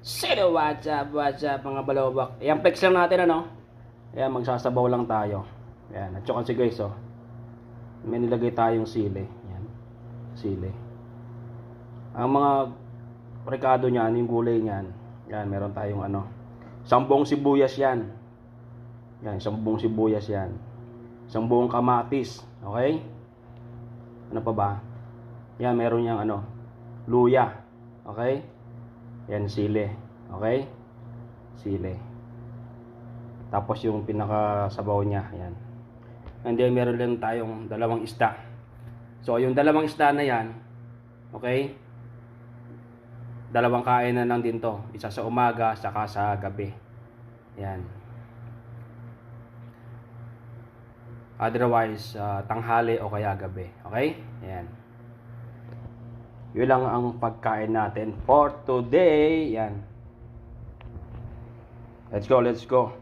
Sino, what's up mga balobak. Ayan, flex lang natin ano. Ayan, magsasabaw lang tayo. Ayan, at saka si guys oh. May nilagay tayong sili. Ayan, sili. Ang mga rekado niyan, yung gulay niyan. Ayan, meron tayong ano. Sambong sibuyas yan. Ayan, sambong sibuyas yan. Sambong kamatis. Okay? Ano pa ba? Ayan, meron niyang ano. Luya. Okay? Yan, sili. Okay? Sili. Tapos yung pinakasabaw niya, yan. And then meron lang tayong dalawang isda. So yung dalawang isda na yan, okay? Dalawang kain na lang din to. Isa sa umaga, saka sa gabi. Yan. Otherwise, tanghali o kaya gabi. Okay? Yan. Yun lang ang pagkain natin for today. Yan. Let's go, let's go.